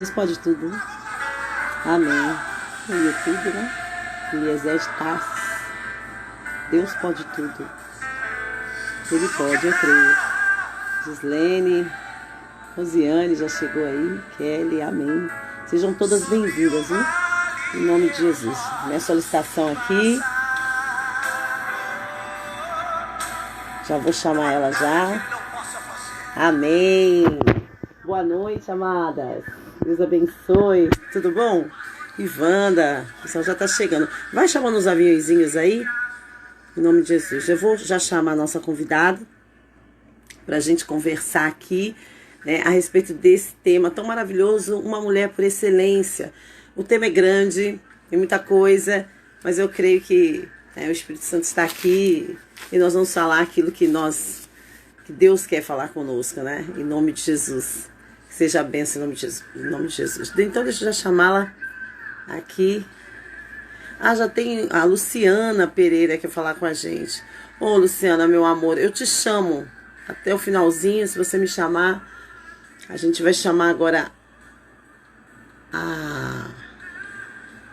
Deus pode tudo, né? Amém. No YouTube, né? Eliezer Tassi. Deus pode tudo. Ele pode, eu creio. Gislene, Rosiane já chegou aí. Kelly, amém. Sejam todas bem-vindas, né? Em nome de Jesus. Minha solicitação aqui. Já vou chamar ela já. Amém. Boa noite, amadas. Deus abençoe. Tudo bom? Ivanda, o pessoal já tá chegando. Vai chamando os aviãozinhos aí. Em nome de Jesus. Eu vou já chamar a nossa convidada para a gente conversar aqui, né, a respeito desse tema tão maravilhoso, uma mulher por excelência. O tema é grande, tem muita coisa, mas eu creio que o Espírito Santo está aqui e nós vamos falar aquilo que Deus quer falar conosco, né? Em nome de Jesus. Que seja a bênção em nome de Jesus. Em nome de Jesus. Então deixa eu já chamá-la aqui. Ah, já tem a Luciana Pereira que quer falar com a gente. Ô, Luciana, meu amor, eu te chamo até o finalzinho, se você me chamar. A gente vai chamar agora a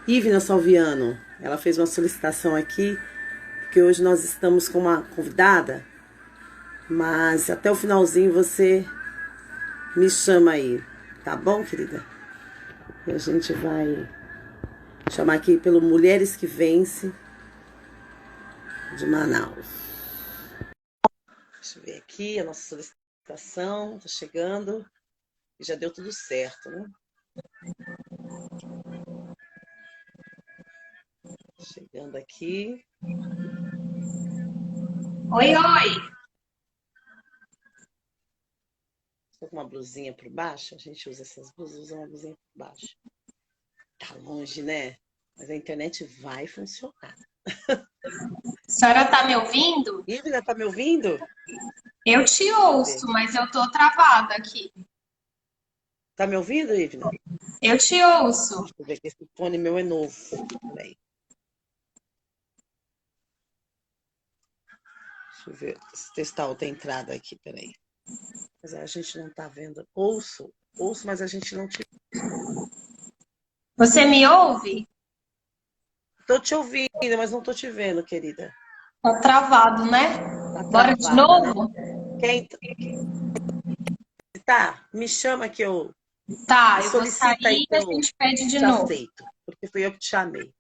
Ivna Salviano. Ela fez uma solicitação aqui, porque hoje nós estamos com uma convidada, mas até o finalzinho você me chama aí, tá bom, querida? E a gente vai chamar aqui pelo Mulheres que Vence de Manaus. Deixa eu ver aqui a nossa solicitação, tá chegando. E já deu tudo certo, né? Chegando aqui. Oi, oi! Estou com uma blusinha por baixo. A gente usa essas blusas, usa uma blusinha por baixo. Tá longe, né? Mas a internet vai funcionar. A senhora tá me ouvindo? Ívila, tá me ouvindo? Eu te Deixa eu ver ouço, aqui. mas eu tô travada aqui. Tá me ouvindo, Ívila? Eu te ouço. Deixa eu ver que esse fone meu é novo. Peraí. Deixa eu ver. Testar outra entrada aqui, peraí. Mas a gente não tá vendo. Ouço, mas a gente não te. Você me ouve? Tô te ouvindo, mas não tô te vendo, querida. Tá travado, né? Tá Bora de travada, né? novo? Quem tá? Me chama que eu. Me Tá, eu vou solicita aí sair que e a eu gente pede de te novo. aceito. Porque fui eu que te chamei.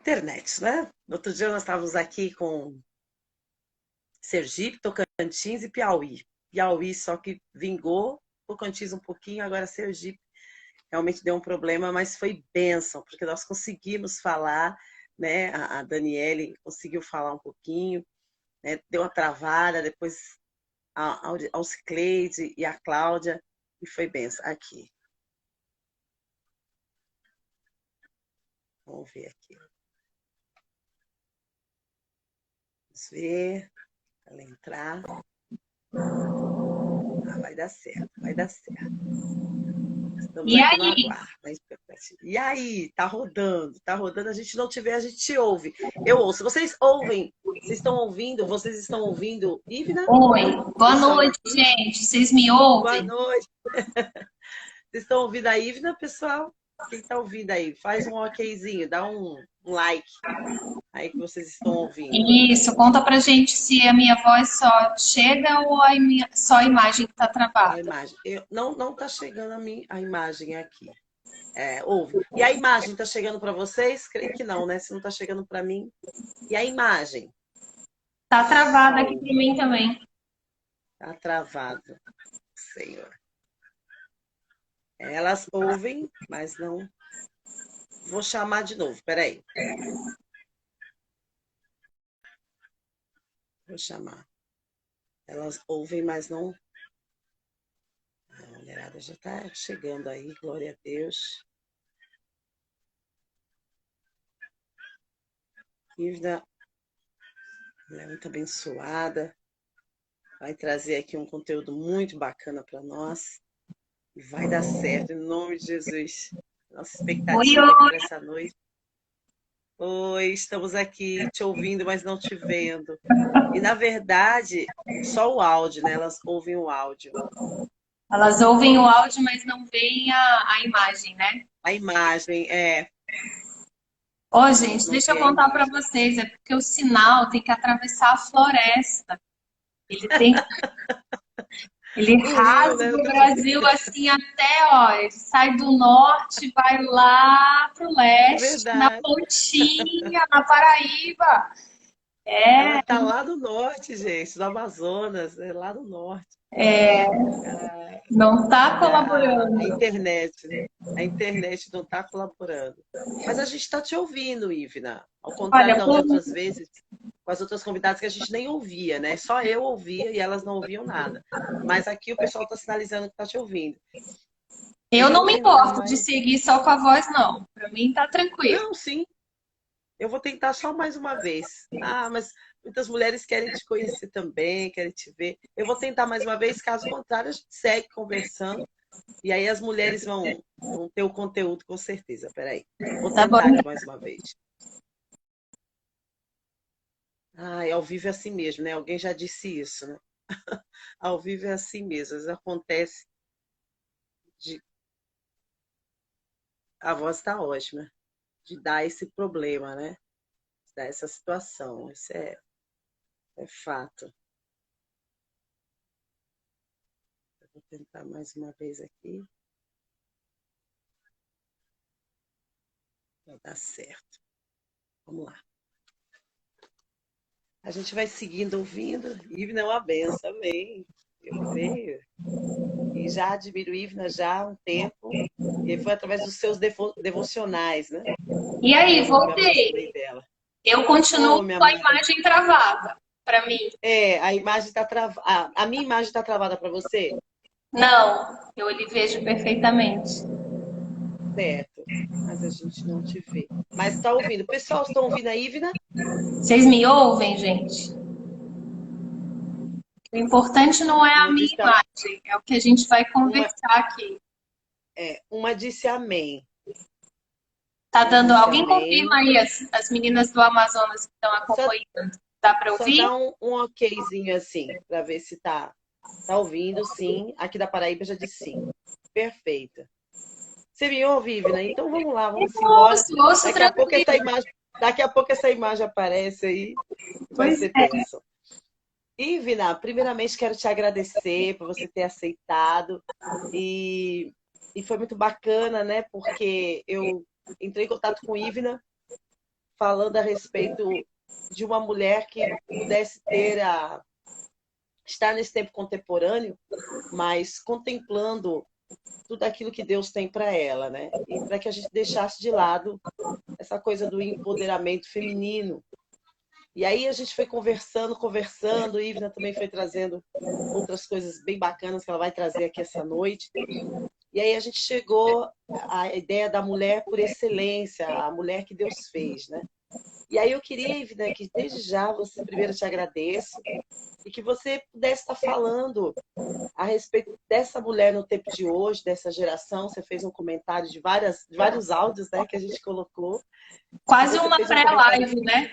Internet, né? No outro dia nós estávamos aqui com Sergipe, Tocantins e Piauí. Piauí só que vingou, Tocantins um pouquinho, agora Sergipe realmente deu um problema, mas foi bênção, porque nós conseguimos falar, né? A Daniele conseguiu falar um pouquinho, né? Deu uma travada, depois a Alcicleide e a Cláudia, e foi bênção. Aqui, vamos ver aqui. Vamos ver, ela entrar. Ah, vai dar certo, vai dar certo. Estamos E aqui no aí? aguardo, na expectativa. E aí, tá rodando, a gente não te vê, a gente te ouve. Eu ouço. Vocês ouvem? Vocês estão ouvindo, Ivna? Oi. Boa Me chama noite, aqui. gente. Vocês me Boa ouvem? noite. Vocês estão ouvindo a Ivna, pessoal? Quem está ouvindo aí? Faz um okzinho, dá um like aí que vocês estão ouvindo. Isso, conta pra gente se a minha voz só chega ou só a imagem que tá A travada. imagem. Não tá chegando a imagem aqui. Ouve. E a imagem está chegando para vocês? Creio que não, né? Se não está chegando para mim. E a imagem? Tá travada Só aqui pra ouve. mim também. Tá travado, Senhor. Elas ouvem, mas não. Vou chamar de novo, peraí. Vou chamar. Elas ouvem, mas não. A mulherada já está chegando aí, glória a Deus. Ívida, mulher muito abençoada. Vai trazer aqui um conteúdo muito bacana para nós. E vai dar certo, em nome de Jesus. Nossa Oi, expectativa aqui oi. para essa noite. Oi, estamos aqui te ouvindo, mas não te vendo. E na verdade, só o áudio, né? Elas ouvem o áudio. Elas ouvem o áudio, mas não veem a imagem, né? A imagem, Ó, elas gente, não deixa eu têm a contar para imagem. vocês, é porque o sinal tem que atravessar a floresta. Ele tem, ele O Rio, rasga né? o Brasil assim até, ó, ele sai do norte, vai lá pro É leste, na verdade. pontinha, na Paraíba. Ela É, tá lá no norte, gente, no Amazonas, é lá no norte. Ah, não tá a colaborando. internet, né? A internet não está colaborando. Mas a gente está te ouvindo, Ivna. Ao contrário Olha, das outras vezes, com as outras convidadas que a gente nem ouvia, né? Só eu ouvia e elas não ouviam nada. Mas aqui o pessoal está sinalizando que está te ouvindo. E eu não vamos me tentar importo de mais. seguir só com a voz, não. Para mim tá tranquilo. Não, sim, eu vou tentar só mais uma vez. Ah, mas muitas mulheres querem te conhecer também, querem te ver. Eu vou tentar mais uma vez, caso contrário, a gente segue conversando. E aí as mulheres vão ter o conteúdo com certeza. Peraí. Vou Tá bom? tentar aqui mais uma vez. Ai, ao vivo é assim mesmo, né? Alguém já disse isso, né? Ao vivo é assim mesmo. Às vezes acontece de. A voz está ótima, de dar esse problema, né? De dar essa situação. Isso é fato. Eu vou tentar mais uma vez aqui. Vai dar certo. Vamos lá. A gente vai seguindo, ouvindo. Ivna é uma benção, amém. Eu creio. E já admiro Ivna já há um tempo. E foi através dos seus devocionais, né? E aí, Que eu me voltei. aproximei dela. Eu continuo Ô, minha com a amada. imagem travada para mim. A imagem está travada. A minha imagem está travada para você? Não, eu lhe vejo perfeitamente. Certo. Mas a gente não te vê. Mas está ouvindo. Pessoal, estão ouvindo a Ivna? Vocês me ouvem, gente? O importante não é a Uma minha disse, imagem, é o que a gente vai uma, conversar aqui. uma disse amém. Tá Uma dando? disse Alguém amém. confirma aí as meninas do Amazonas que estão Só, acompanhando? Dá para só ouvir? dá um okzinho assim, para ver se tá ouvindo, sim. Aqui da Paraíba já disse sim. Perfeita. Você me ouve, Ivna? Então vamos lá, vamos embora. Ouço, ouço Daqui a pouco essa tranquilo. imagem, daqui a pouco essa imagem aparece aí, vai Pois ser é. bênção. Ivna, primeiramente quero te agradecer por você ter aceitado e, e foi muito bacana, né? Porque eu entrei em contato com Ivna falando a respeito de uma mulher que pudesse estar nesse tempo contemporâneo, mas contemplando tudo aquilo que Deus tem para ela, né? E para que a gente deixasse de lado essa coisa do empoderamento feminino. E aí a gente foi conversando, conversando, e Ivna também foi trazendo outras coisas bem bacanas que ela vai trazer aqui essa noite. E aí a gente chegou à ideia da mulher por excelência, a mulher que Deus fez, né? E aí eu queria, Ivna, que desde já você primeiro te agradeço e que você pudesse estar falando a respeito dessa mulher no tempo de hoje, dessa geração. Você fez um comentário de vários áudios, né, que a gente colocou. E Quase você uma fez um comentário. pré-live, né?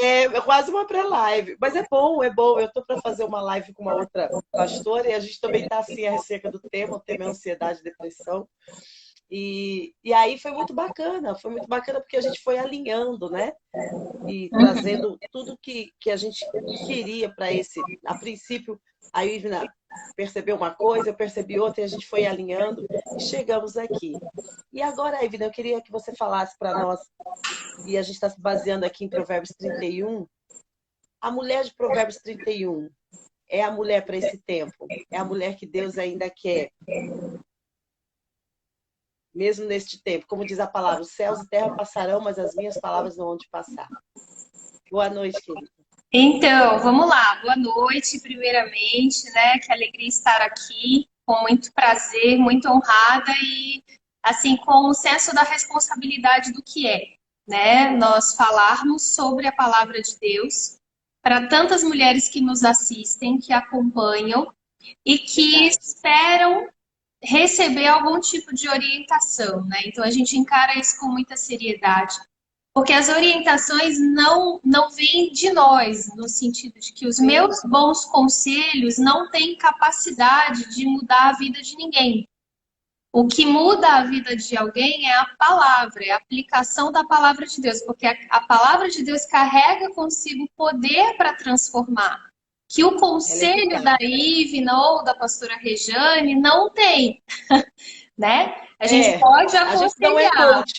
É quase uma pré-live. Mas é bom, é bom. Eu estou para fazer uma live com uma outra pastora e a gente também está assim, a respeito do tema. O tema é ansiedade e depressão. E aí foi muito bacana porque a gente foi alinhando, né? E trazendo tudo que a gente queria para esse. A princípio, a Ivna percebeu uma coisa, eu percebi outra, e a gente foi alinhando e chegamos aqui. E agora, Ivna, eu queria que você falasse para nós, e a gente está se baseando aqui em Provérbios 31. A mulher de Provérbios 31 é a mulher para esse tempo, é a mulher que Deus ainda quer, mesmo neste tempo. Como diz a palavra, os céus e terra passarão, mas as minhas palavras não vão de passar. Boa noite, querida. Então, vamos lá. Boa noite, primeiramente, né? Que alegria estar aqui, com muito prazer, muito honrada e, assim, com o senso da responsabilidade do que é, né? Nós falarmos sobre a palavra de Deus para tantas mulheres que nos assistem, que acompanham e que Verdade. esperam receber algum tipo de orientação, né? Então, a gente encara isso com muita seriedade. Porque as orientações não vêm de nós, no sentido de que os Sim. meus bons conselhos não têm capacidade de mudar a vida de ninguém. O que muda a vida de alguém é a palavra, é a aplicação da palavra de Deus, porque a palavra de Deus carrega consigo poder para transformar, que o Ela é conselho eficaz. da Ivna ou da pastora Rejane não tem, né? A gente pode A gente não é aconselhar. coach.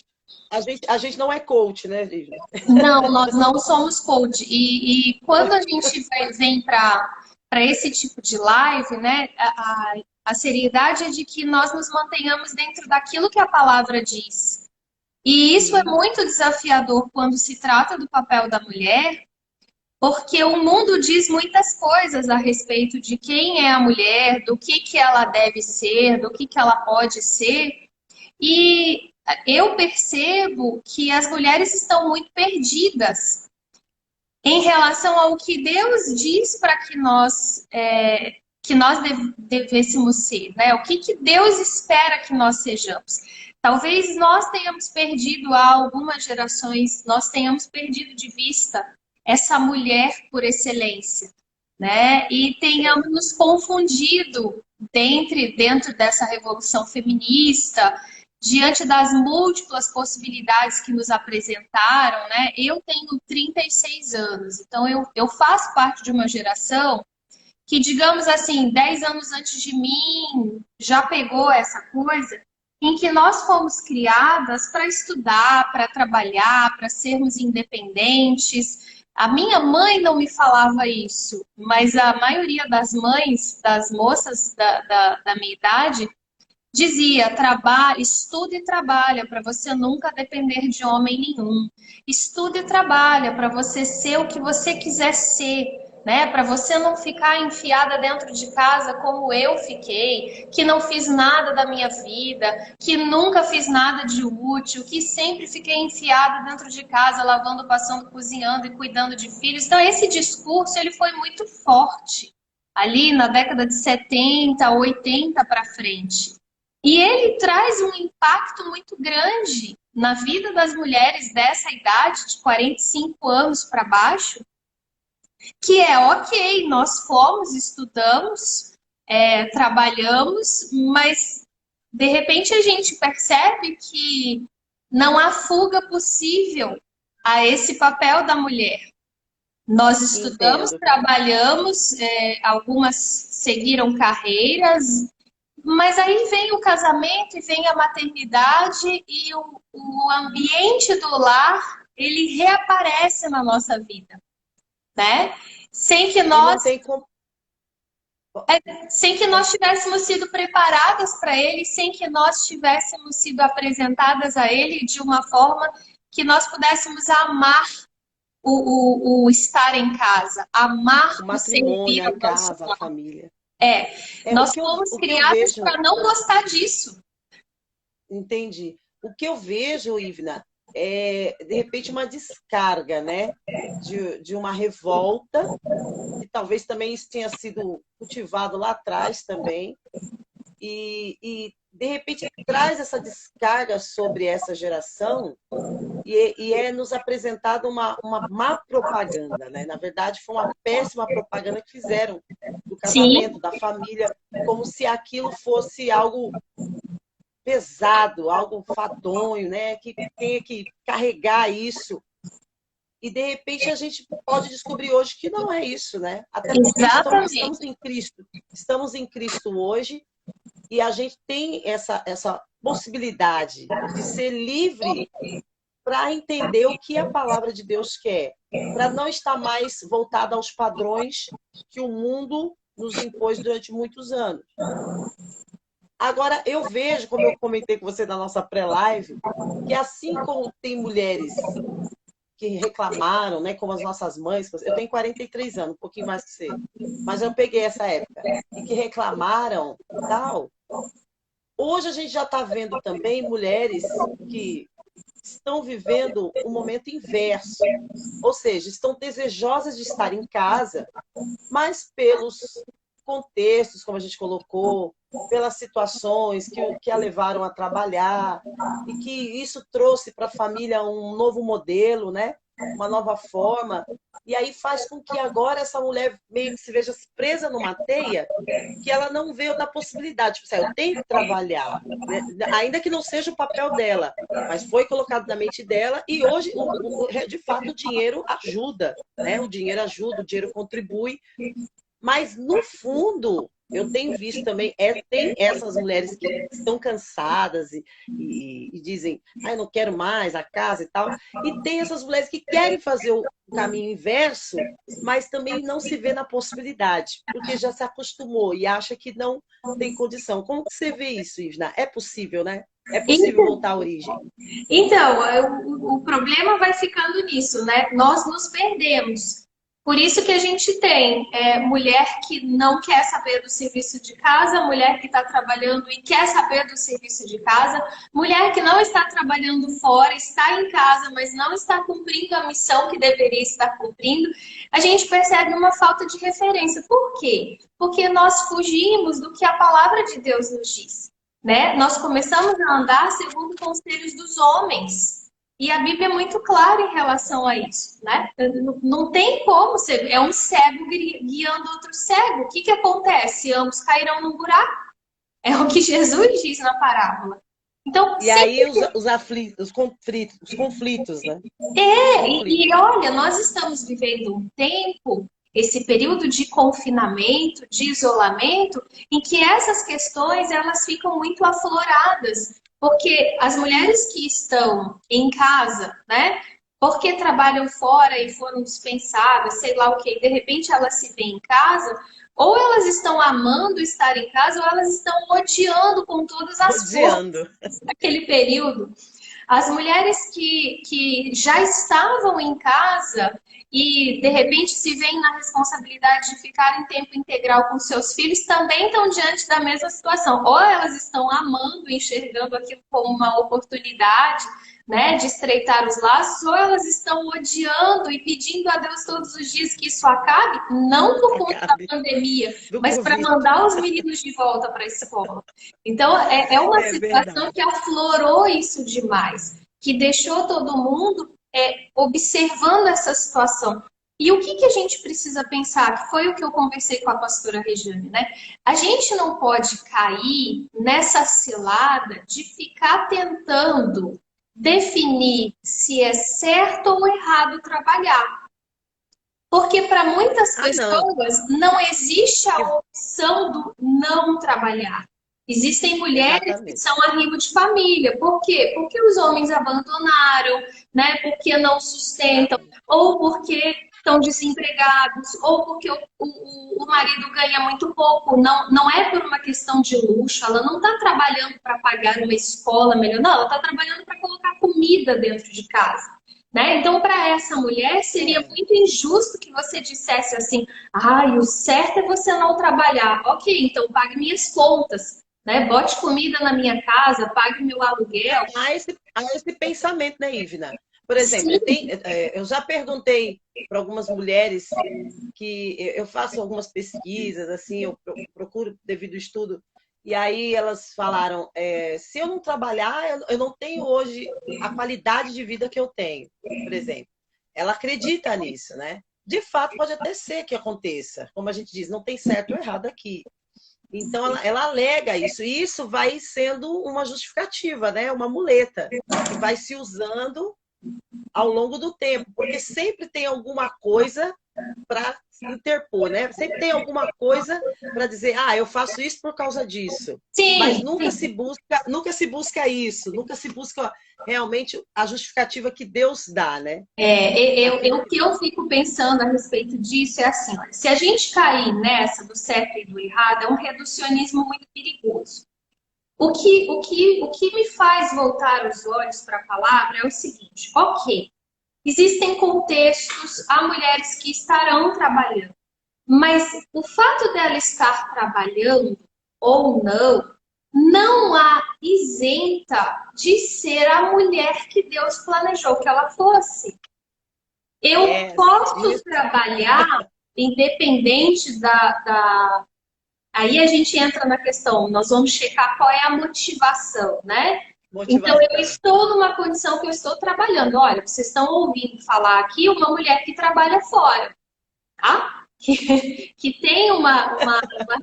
A gente não é coach, né, Lívia? Não, nós não somos coach. E quando a gente vem para esse tipo de live, né, a seriedade é de que nós nos mantenhamos dentro daquilo que a palavra diz. E isso é Sim. muito desafiador quando se trata do papel da mulher, porque o mundo diz muitas coisas a respeito de quem é a mulher, do que ela deve ser, do que ela pode ser. E eu percebo que as mulheres estão muito perdidas em relação ao que Deus diz para que nós devêssemos ser, né? O que Deus espera que nós sejamos. Talvez nós tenhamos perdido há algumas gerações, nós tenhamos perdido de vista essa mulher por excelência, né? E tenhamos nos confundido dentro dessa revolução feminista, diante das múltiplas possibilidades que nos apresentaram, né? Eu tenho 36 anos, então eu faço parte de uma geração que, digamos assim, 10 anos antes de mim, já pegou essa coisa em que nós fomos criadas para estudar, para trabalhar, para sermos independentes. A minha mãe não me falava isso, mas a maioria das mães, das moças da minha idade, dizia: trabalha, estuda e trabalha para você nunca depender de homem nenhum. Estuda e trabalha para você ser o que você quiser ser, né? Para você não ficar enfiada dentro de casa como eu fiquei, que não fiz nada da minha vida, que nunca fiz nada de útil, que sempre fiquei enfiada dentro de casa, lavando, passando, cozinhando e cuidando de filhos. Então esse discurso ele foi muito forte ali na década de 70, 80 para frente. E ele traz um impacto muito grande na vida das mulheres dessa idade, de 45 anos para baixo, que é ok, nós fomos, estudamos, trabalhamos, mas de repente a gente percebe que não há fuga possível a esse papel da mulher. Nós estudamos, Entendo. trabalhamos, algumas seguiram carreiras, mas aí vem o casamento e vem a maternidade e o ambiente do lar, ele reaparece na nossa vida, né? Sem que E não nós, tem como. sem que nós tivéssemos sido preparadas para ele, sem que nós tivéssemos sido apresentadas a ele de uma forma que nós pudéssemos amar o estar em casa, amar O o servir matrimônio, a ao nosso casa, a lar. família. Nós fomos O que eu criadas vejo, para não gostar disso. entendi. O que eu vejo, Ivna, é, de repente, uma descarga, né? De uma revolta, que talvez também isso tenha sido cultivado lá atrás também, de repente traz essa descarga sobre essa geração e é nos apresentado uma má propaganda, né? Na verdade, foi uma péssima propaganda que fizeram do Sim, casamento, da família, como se aquilo fosse algo pesado, algo fadonho, né? Que tenha que carregar isso. E de repente a gente pode descobrir hoje que não é isso, né? Até porque estamos exatamente. em Cristo. Estamos em Cristo hoje e a gente tem essa possibilidade de ser livre para entender o que a palavra de Deus quer, para não estar mais voltada aos padrões que o mundo nos impôs durante muitos anos. Agora, eu vejo, como eu comentei com você na nossa pré-live, que assim como tem mulheres que reclamaram, né, como as nossas mães, eu tenho 43 anos, um pouquinho mais que você, mas eu peguei essa época, e que reclamaram e tal. Hoje a gente já está vendo também mulheres que estão vivendo um momento inverso, ou seja, estão desejosas de estar em casa, mas pelos contextos, como a gente colocou, pelas situações que a levaram a trabalhar, e que isso trouxe para a família um novo modelo, né? Uma nova forma, e aí faz com que agora essa mulher meio que se veja presa numa teia que ela não vê outra possibilidade. Tipo assim, eu tenho que trabalhar, né? Ainda que não seja o papel dela, mas foi colocado na mente dela e hoje, de fato, o dinheiro ajuda, né? O dinheiro ajuda, o dinheiro contribui, mas no fundo eu tenho visto também, tem essas mulheres que estão cansadas e dizem, ai, não quero mais a casa e tal, e tem essas mulheres que querem fazer o caminho inverso, mas também não se vê na possibilidade, porque já se acostumou e acha que não tem condição. Como que você vê isso, Ivna? É possível, né? É possível voltar à origem. Então, o problema vai ficando nisso, né? Nós nos perdemos. Por isso que a gente tem mulher que não quer saber do serviço de casa, mulher que está trabalhando e quer saber do serviço de casa, mulher que não está trabalhando fora, está em casa, mas não está cumprindo a missão que deveria estar cumprindo. A gente percebe uma falta de referência. Por quê? Porque nós fugimos do que a palavra de Deus nos diz, né? Nós começamos a andar segundo conselhos dos homens. E a Bíblia é muito clara em relação a isso, né? Não tem como ser. É um cego guiando outro cego. O que acontece? Ambos cairão no buraco. É o que Jesus diz na parábola. Então, e aí os conflitos, né? E olha, nós estamos vivendo um tempo, esse período de confinamento, de isolamento, em que essas questões elas ficam muito afloradas. Porque as mulheres que estão em casa, né? Porque trabalham fora e foram dispensadas, sei lá o que, de repente elas se veem em casa, ou elas estão amando estar em casa, ou elas estão odiando com todas as forças naquele período. As mulheres que já estavam em casa e, de repente, se veem na responsabilidade de ficar em tempo integral com seus filhos, também estão diante da mesma situação. Ou elas estão amando, enxergando aquilo como uma oportunidade, né, de estreitar os laços, ou elas estão odiando e pedindo a Deus todos os dias que isso acabe, não por conta da pandemia, mas para mandar os meninos de volta para a escola. Então, é uma situação que aflorou isso demais, que deixou todo mundo observando essa situação. E o que a gente precisa pensar? Que foi o que eu conversei com a pastora Regiane, né? A gente não pode cair nessa cilada de ficar tentando definir se é certo ou errado trabalhar. Porque para muitas pessoas não existe a opção do não trabalhar. Existem mulheres que são arrimo de família. Por quê? Porque os homens abandonaram, né? Porque não sustentam, ou porque estão desempregados, ou porque o marido ganha muito pouco. Não é por uma questão de luxo, ela não está trabalhando para pagar uma escola melhor, não, ela está trabalhando para colocar comida dentro de casa. Né? Então, para essa mulher, seria muito injusto que você dissesse assim, o certo é você não trabalhar. Ok, então pague minhas contas. Né? Bote comida na minha casa, pague meu aluguel. Há esse pensamento, né, Ivna? Por exemplo, eu já perguntei para algumas mulheres que eu faço algumas pesquisas, assim, eu procuro devido ao estudo, e aí elas falaram, se eu não trabalhar, eu não tenho hoje a qualidade de vida que eu tenho, por exemplo. Ela acredita nisso, né? De fato, pode até ser que aconteça. Como a gente diz, não tem certo ou errado aqui. Então, ela alega isso. E isso vai sendo uma justificativa, né? Uma muleta que vai se usando ao longo do tempo. Porque sempre tem alguma coisa para interpor, né? Sempre tem alguma coisa para dizer, eu faço isso por causa disso. Sim, mas nunca se busca isso, nunca se busca realmente a justificativa que Deus dá, né? O que eu fico pensando a respeito disso é assim, olha, se a gente cair nessa do certo e do errado, é um reducionismo muito perigoso. O que me faz voltar os olhos para a palavra é o seguinte, ok, existem contextos, há mulheres que estarão trabalhando, mas o fato dela estar trabalhando ou não a isenta de ser a mulher que Deus planejou que ela fosse. Eu posso trabalhar independente Aí a gente entra na questão, nós vamos checar qual é a motivação, né? Então, Motivação. eu estou numa condição que eu estou trabalhando. Olha, vocês estão ouvindo falar aqui uma mulher que trabalha fora, tá? Que tem uma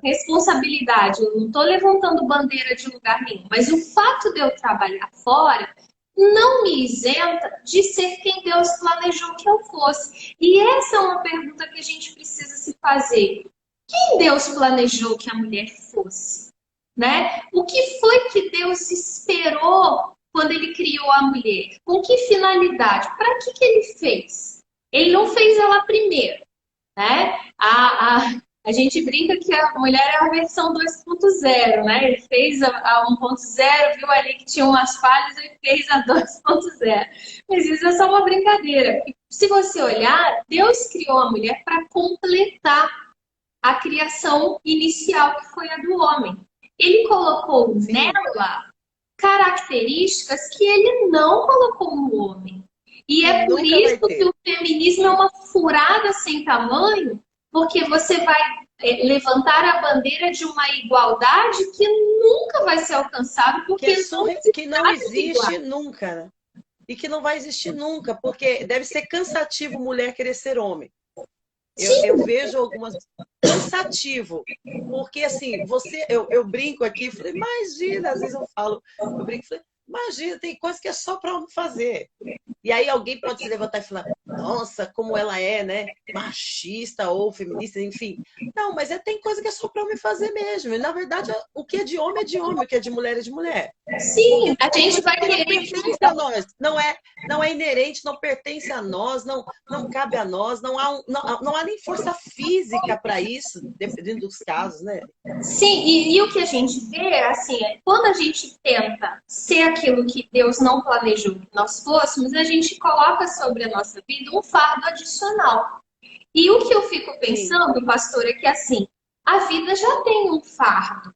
responsabilidade. Eu não estou levantando bandeira de lugar nenhum, mas o fato de eu trabalhar fora não me isenta de ser quem Deus planejou que eu fosse. E essa é uma pergunta que a gente precisa se fazer. Quem Deus planejou que a mulher fosse? Né? O que foi que Deus esperou quando ele criou a mulher? Com que finalidade? Para que ele fez? Ele não fez ela primeiro, né? A gente brinca que a mulher é a versão 2.0, né? Ele fez a 1.0, viu ali que tinha umas falhas e fez a 2.0. Mas isso é só uma brincadeira. Se você olhar, Deus criou a mulher para completar a criação inicial, que foi a do homem. Ele colocou nela características que ele não colocou no homem. E é por isso que o feminismo é uma furada sem tamanho, porque você vai levantar a bandeira de uma igualdade que nunca vai ser alcançada, porque que não existe nunca, né? E que não vai existir nunca, porque deve ser cansativo mulher querer ser homem. Eu vejo algumas cansativo, porque assim, eu brinco aqui, falei, imagina, às vezes eu brinco, falei, imagina, tem coisa que é só para homem fazer. E aí alguém pode se levantar e falar, nossa, como ela é, né? Machista ou feminista, enfim. Não, mas tem coisa que é só para homem fazer mesmo. E, na verdade, o que é de homem é de homem, o que é de mulher é de mulher. Sim, a gente vai querer. Não é inerente, não pertence a nós, não cabe a nós, não há nem força física para isso, dependendo dos casos, né? Sim, e o que a gente vê, assim, quando a gente tenta ser aquilo que Deus não planejou que nós fôssemos, a gente coloca sobre a nossa vida um fardo adicional. E o que eu fico pensando, pastor, é que assim, a vida já tem um fardo.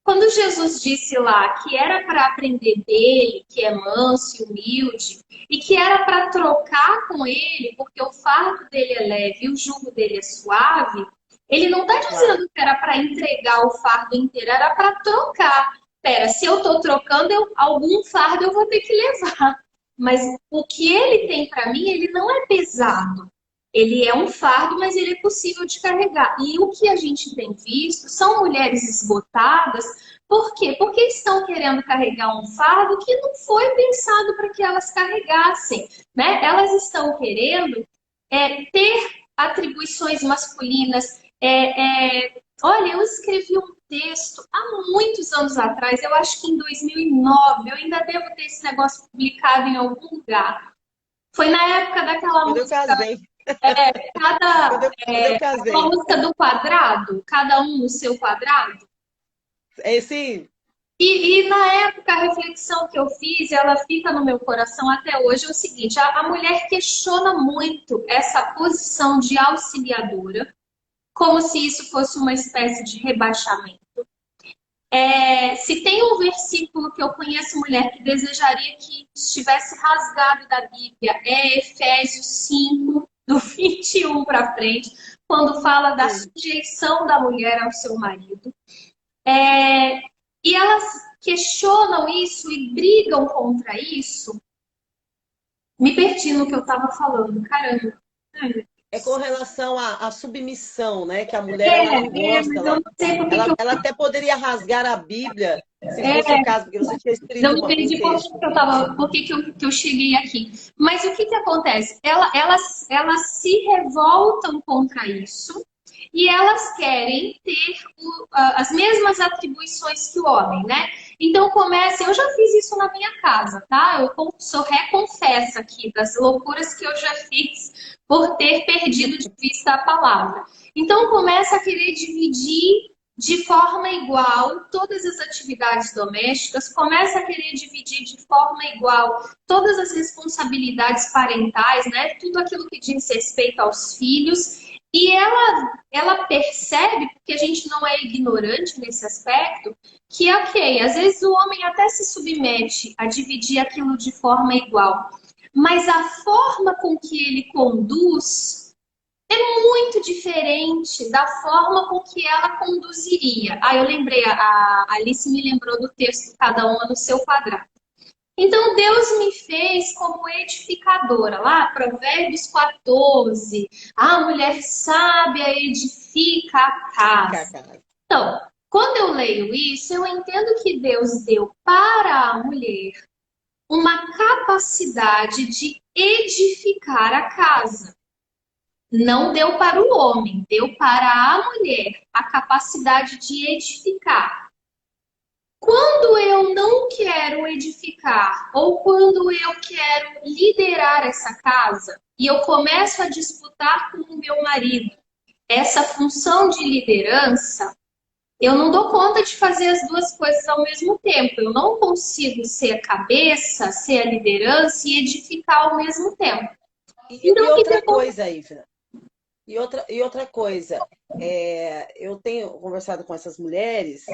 Quando Jesus disse lá que era para aprender dele, que é manso e humilde, e que era para trocar com ele, porque o fardo dele é leve e o jugo dele é suave, ele não está dizendo que era para entregar o fardo inteiro, era para trocar. Pera, se eu estou trocando, algum fardo eu vou ter que levar. Mas o que ele tem para mim, ele não é pesado. Ele é um fardo, mas ele é possível de carregar. E o que a gente tem visto são mulheres esgotadas. Por quê? Porque estão querendo carregar um fardo que não foi pensado para que elas carregassem. Né? Elas estão querendo ter atribuições masculinas. Olha, eu escrevi um texto há muitos anos atrás, eu acho que em 2009, eu ainda devo ter esse negócio publicado em algum lugar. Foi na época daquela música... uma música do quadrado, cada um no seu quadrado. Sim. E na época a reflexão que eu fiz, ela fica no meu coração até hoje, é o seguinte: a mulher questiona muito essa posição de auxiliadora, como se isso fosse uma espécie de rebaixamento. Se tem um versículo que eu conheço mulher que desejaria que estivesse rasgado da Bíblia, é Efésios 5, do 21 para frente, quando fala da sujeição da mulher ao seu marido. E elas questionam isso e brigam contra isso. Me perdi no que eu estava falando, caramba. É com relação à submissão, né? Que a mulher ela não gosta. Ela até poderia rasgar a Bíblia, se fosse o caso, porque você tinha escrito não entendi por que eu cheguei aqui. Mas o que acontece? Elas se revoltam contra isso e elas querem ter as mesmas atribuições que o homem, né? Então começa, eu já fiz isso na minha casa, tá? Eu sou reconfessa aqui das loucuras que eu já fiz por ter perdido de vista a palavra. Então começa a querer dividir de forma igual todas as atividades domésticas, começa a querer dividir de forma igual todas as responsabilidades parentais, né? Tudo aquilo que diz respeito aos filhos. E ela percebe, porque a gente não é ignorante nesse aspecto, que ok, às vezes o homem até se submete a dividir aquilo de forma igual, mas a forma com que ele conduz muito diferente da forma com que ela conduziria. Ah, eu lembrei, a Alice me lembrou do texto Cada uma no seu quadrado. Então, Deus me fez como edificadora. Lá, Provérbios 14. A mulher sábia edifica a casa. Então, quando eu leio isso, eu entendo que Deus deu para a mulher uma capacidade de edificar a casa. Não deu para o homem, deu para a mulher a capacidade de edificar. Quando eu não quero edificar, ou quando eu quero liderar essa casa, e eu começo a disputar com o meu marido essa função de liderança, eu não dou conta de fazer as duas coisas ao mesmo tempo. Eu não consigo ser a cabeça, ser a liderança e edificar ao mesmo tempo. Então, e outra coisa, Ivna. E outra coisa, eu tenho conversado com essas mulheres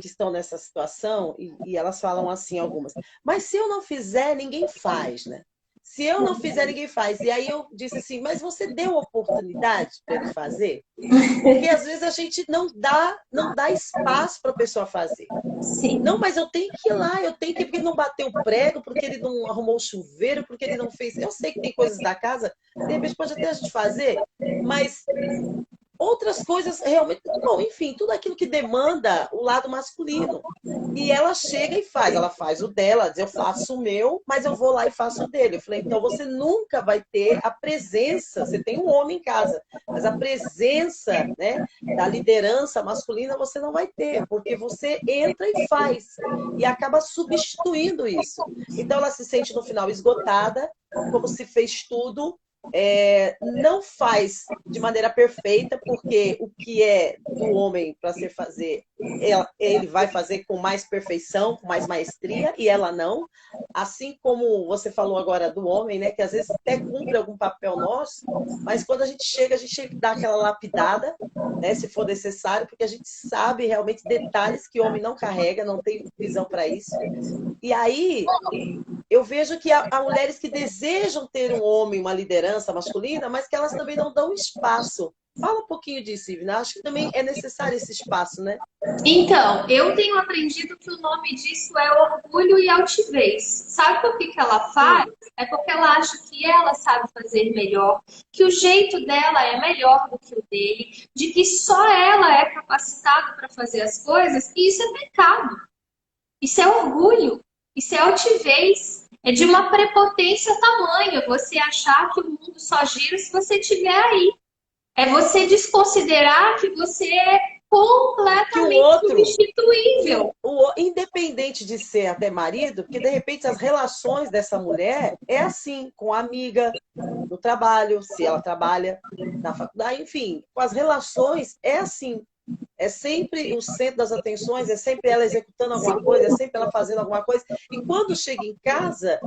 que estão nessa situação e elas falam assim, algumas, mas se eu não fizer, ninguém faz, né? Se eu não fizer, ninguém faz. E aí eu disse assim, mas você deu oportunidade para ele fazer? Porque às vezes a gente não dá espaço para a pessoa fazer. Sim. Não, mas eu tenho que ir lá, eu tenho que ir, porque ele não bateu o prego, porque ele não arrumou o chuveiro, porque ele não fez. Eu sei que tem coisas da casa, de repente pode até a gente fazer, mas outras coisas realmente. Bom, enfim, tudo aquilo que demanda o lado masculino. E ela chega e faz, ela faz o dela, diz, eu faço o meu, mas eu vou lá e faço o dele. Eu falei, então você nunca vai ter a presença, você tem um homem em casa, mas a presença, né, da liderança masculina você não vai ter, porque você entra e faz, e acaba substituindo isso. Então ela se sente no final esgotada, como se fez tudo, não faz de maneira perfeita, porque o que é do homem para se fazer, ele vai fazer com mais perfeição, com mais maestria, e ela não. Assim como você falou agora do homem, né, que às vezes até cumpre algum papel nosso, mas quando a gente chega que dar aquela lapidada, né, se for necessário, porque a gente sabe realmente detalhes que o homem não carrega, não tem visão para isso. E aí eu vejo que há mulheres que desejam ter um homem, uma liderança masculina, mas que elas também não dão espaço. Fala um pouquinho disso, Ivna. Acho que também é necessário esse espaço, né? Então, eu tenho aprendido que o nome disso é orgulho e altivez. Sabe por que ela faz? É porque ela acha que ela sabe fazer melhor, que o jeito dela é melhor do que o dele, de que só ela é capacitada para fazer as coisas, e isso é pecado. Isso é orgulho, isso é altivez. É de uma prepotência tamanha você achar que o mundo só gira se você estiver aí. É você desconsiderar que você é completamente substituível. Independente de ser até marido, porque de repente as relações dessa mulher é assim, com a amiga, no trabalho, se ela trabalha na faculdade, enfim, com as relações é assim. É sempre o centro das atenções, é sempre ela executando alguma coisa, é sempre ela fazendo alguma coisa. E quando chega em casa,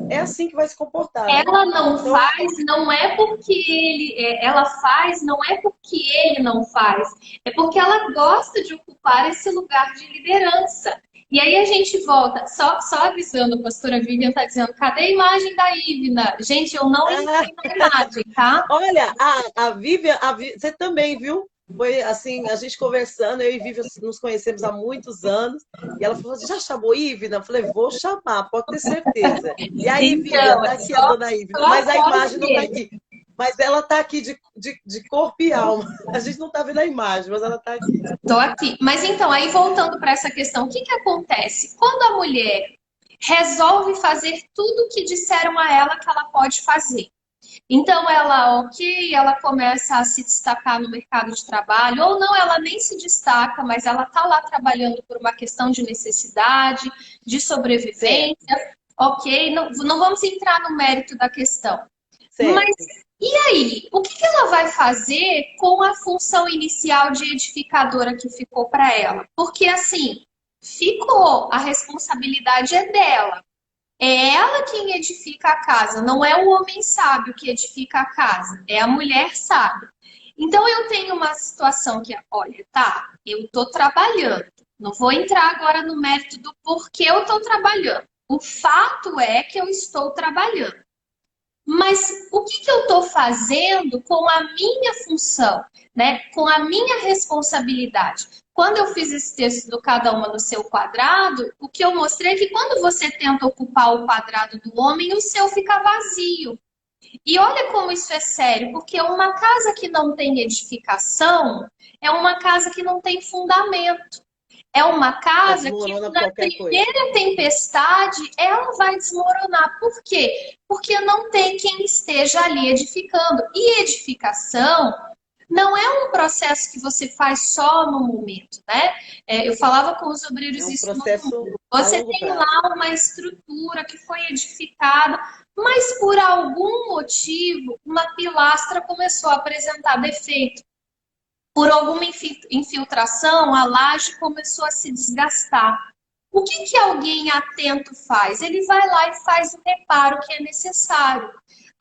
é assim que vai se comportar. Né? Ela não faz, não é porque ela faz, não é porque ele não faz. É porque ela gosta de ocupar esse lugar de liderança. E aí a gente volta, só avisando, a pastora Vivian está dizendo, cadê a imagem da Ivna? Gente, eu não entrei na imagem, tá? Olha, a Vivian, você também, viu? Foi assim, a gente conversando, eu e Vivian nos conhecemos há muitos anos, e ela falou assim, já chamou Ivna? Eu falei, vou chamar, pode ter certeza. E aí, então, Vivian, tá aqui a dona Ivna, mas a imagem não tá aqui. Mas ela tá aqui de corpo e alma. A gente não tá vendo a imagem, mas ela tá aqui. Tô aqui. Mas então, aí voltando para essa questão, o que acontece? Quando a mulher resolve fazer tudo o que disseram a ela que ela pode fazer, então ela começa a se destacar no mercado de trabalho, ou não, ela nem se destaca, mas ela tá lá trabalhando por uma questão de necessidade, de sobrevivência, ok? Não vamos entrar no mérito da questão. Certo. Mas e aí? O que ela vai fazer com a função inicial de edificadora que ficou para ela? Porque assim, a responsabilidade é dela. É ela quem edifica a casa, não é o homem sábio que edifica a casa, é a mulher sábia. Então eu tenho uma situação que, olha, tá, eu tô trabalhando, não vou entrar agora no mérito do porquê eu tô trabalhando. O fato é que eu estou trabalhando. mas o que eu estou fazendo com a minha função, né? Com a minha responsabilidade? Quando eu fiz esse texto do Cada Uma no Seu Quadrado, o que eu mostrei é que quando você tenta ocupar o quadrado do homem, o seu fica vazio. E olha como isso é sério, porque uma casa que não tem edificação é uma casa que não tem fundamento. É uma casa que na primeira tempestade ela vai desmoronar. Por quê? Porque não tem quem esteja ali edificando. E edificação não é um processo que você faz só no momento, né? Eu falava com os obreiros isso no mundo. Você tem lá uma estrutura que foi edificada, mas por algum motivo uma pilastra começou a apresentar defeito. Por alguma infiltração, a laje começou a se desgastar. O que alguém atento faz? Ele vai lá e faz o reparo que é necessário.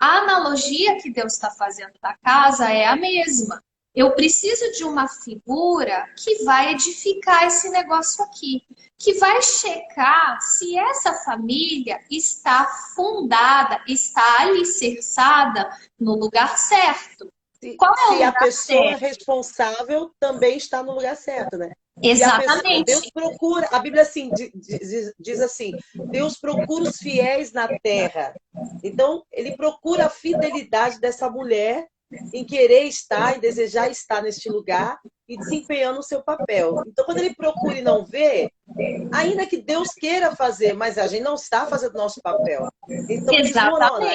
A analogia que Deus está fazendo da casa é a mesma. Eu preciso de uma figura que vai edificar esse negócio aqui, que vai checar se essa família está fundada, está alicerçada no lugar certo. Qual é o lugar a pessoa certo? Responsável também está no lugar certo, né? Exatamente. Deus procura, a Bíblia assim, diz assim, Deus procura os fiéis na terra. Então, ele procura a fidelidade dessa mulher em querer estar e desejar estar neste lugar e desempenhando o seu papel. Então, quando ele procura e não vê, ainda que Deus queira fazer, mas a gente não está fazendo o nosso papel. Então, desmorona,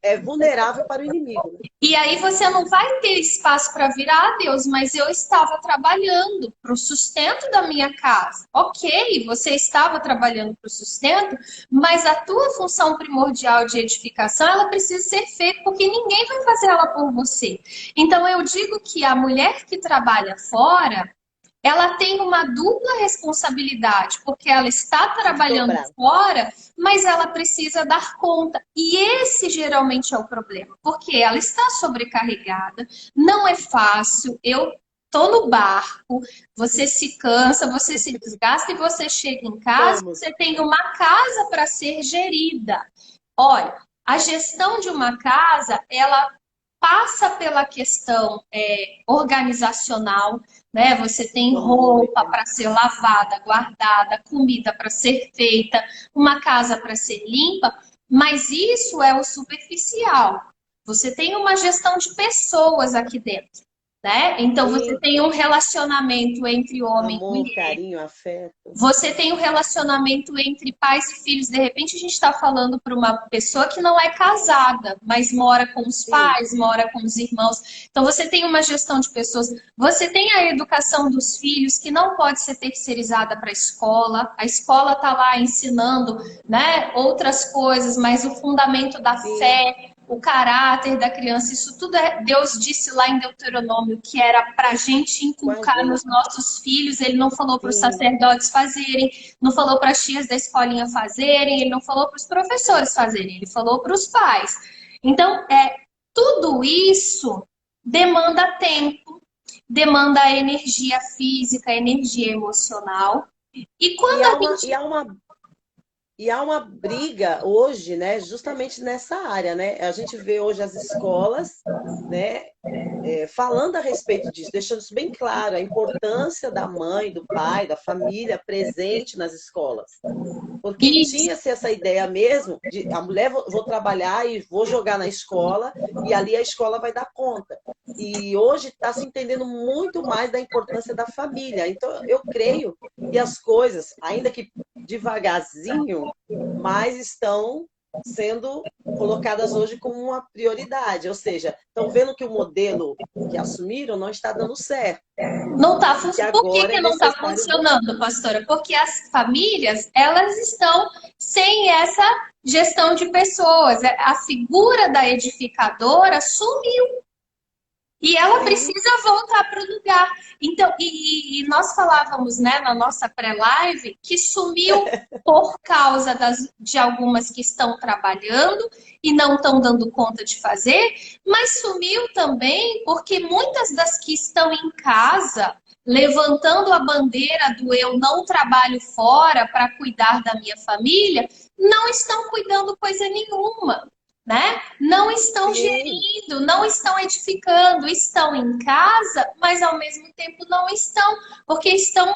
é vulnerável para o inimigo. E aí você não vai ter espaço para virar a Deus, mas eu estava trabalhando para o sustento da minha casa. Ok, você estava trabalhando para o sustento, mas a tua função primordial de edificação, ela precisa ser feita, porque ninguém vai fazer ela por você. Então, eu digo que a mulher que trabalha fora, ela tem uma dupla responsabilidade, porque ela está trabalhando fora, mas ela precisa dar conta. E esse geralmente é o problema, porque ela está sobrecarregada, não é fácil. Eu estou no barco, você se cansa, você se desgasta e você chega em casa, você tem uma casa para ser gerida. Olha, a gestão de uma casa, ela passa pela questão organizacional, né? Você tem roupa para ser lavada, guardada, comida para ser feita, uma casa para ser limpa, mas isso é o superficial. Você tem uma gestão de pessoas aqui dentro, né? Então você tem um relacionamento entre homem e mulher. Carinho, afeto. Você tem um relacionamento entre pais e filhos. De repente a gente está falando para uma pessoa que não é casada, mas mora com os pais, mora com os irmãos. Então você tem uma gestão de pessoas. Você tem a educação dos filhos que não pode ser terceirizada para a escola. A escola está lá ensinando, né, outras coisas, mas o fundamento da fé, o caráter da criança, isso tudo Deus disse lá em Deuteronômio que era para a gente inculcar nos nossos filhos. Ele não falou para os sacerdotes fazerem, não falou para as tias da escolinha fazerem, ele não falou para os professores fazerem, ele falou para os pais. Então, tudo isso demanda tempo, demanda energia física, energia emocional. E quando E há uma briga hoje, né, justamente nessa área, né? A gente vê hoje as escolas, né, falando a respeito disso, deixando isso bem claro, a importância da mãe, do pai, da família presente nas escolas. Porque tinha-se essa ideia mesmo de a mulher, vou trabalhar e vou jogar na escola, e ali a escola vai dar conta. E hoje está se entendendo muito mais da importância da família. Então, eu creio que as coisas, ainda que devagarzinho, mas estão sendo colocadas hoje como uma prioridade. Ou seja, estão vendo que o modelo que assumiram não está dando certo. Não está funcionando. Por que não está funcionando, pastora? Porque as famílias, elas estão sem essa gestão de pessoas. A figura da edificadora sumiu. E ela precisa voltar para o lugar. Então, e nós falávamos, né, na nossa pré-live que sumiu por causa de algumas que estão trabalhando e não estão dando conta de fazer, mas sumiu também porque muitas das que estão em casa, levantando a bandeira do eu não trabalho fora para cuidar da minha família, não estão cuidando coisa nenhuma. né? Não estão Sim. gerindo, não estão edificando, estão em casa, mas ao mesmo tempo não estão, porque estão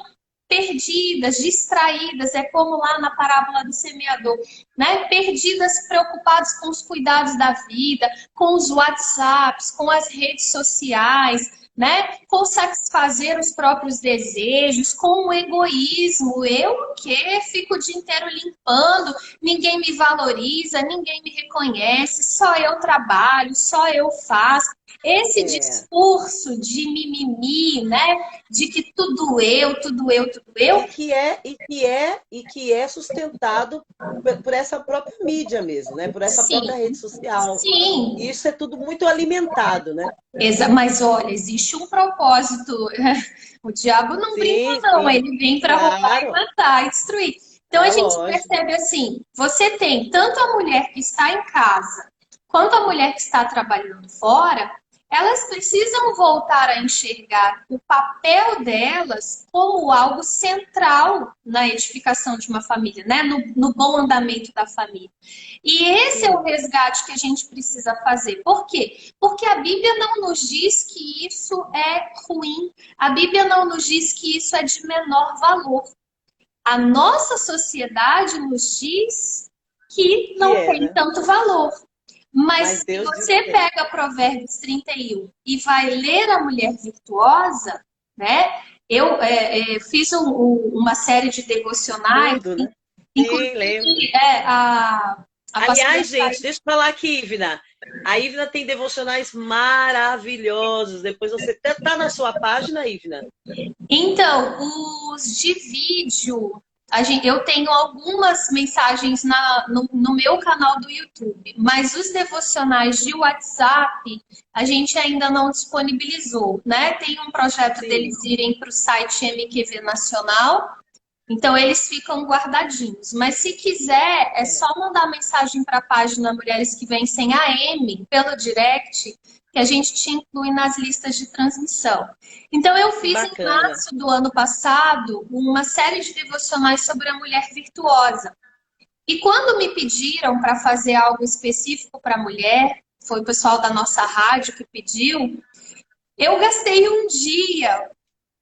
perdidas, distraídas, é como lá na parábola do semeador, né? Perdidas, preocupadas com os cuidados da vida, com os WhatsApps, com as redes sociais, né? Com satisfazer os próprios desejos, com o egoísmo. Eu o quê? Fico o dia inteiro limpando, ninguém me valoriza, ninguém me reconhece, só eu trabalho, só eu faço. Esse É. discurso de mimimi, né? De que tudo eu, tudo eu, tudo E eu. que é sustentado por essa própria mídia mesmo, né? Por essa Sim, própria rede social. E sim. isso é tudo muito alimentado, né? Mas olha, existe um propósito. O diabo não brinca, Sim, não. sim, Ele vem para roubar e claro, matar e destruir. Então a é gente lógico. percebe assim: você tem tanto a mulher que está em casa, quanto a mulher que está trabalhando fora, elas precisam voltar a enxergar o papel delas como algo central na edificação de uma família, né? No bom andamento da família. E esse é o Sim, resgate que a gente precisa fazer. Por quê? Porque a Bíblia não nos diz que isso é ruim. A Bíblia não nos diz que isso é de menor valor. A nossa sociedade nos diz que que não é, tem né? tanto valor. Mas Mas se Deus diz você que é. pega Provérbios 31 e vai ler a mulher virtuosa, né? Eu fiz uma série de devocionais, Tudo, né? Sim, lembro. inclusive a pastora Aliás, gente, deixa eu falar aqui, Ivna. A Ivna tem devocionais maravilhosos. Depois você tá na sua página, Ivna? então, os de vídeo, eu tenho algumas mensagens no meu canal do YouTube, mas os devocionais de WhatsApp a gente ainda não disponibilizou, né? Tem um projeto Sim. deles irem para o site MQV Nacional, então eles ficam guardadinhos. Mas se quiser, é É. só mandar mensagem para a página Mulheres que Vencem AM pelo direct, que a gente te inclui nas listas de transmissão. Então eu Que fiz em bacana. março do ano passado uma série de devocionais sobre a mulher virtuosa. E quando me pediram para fazer algo específico para a mulher, foi o pessoal da nossa rádio que pediu, eu gastei um dia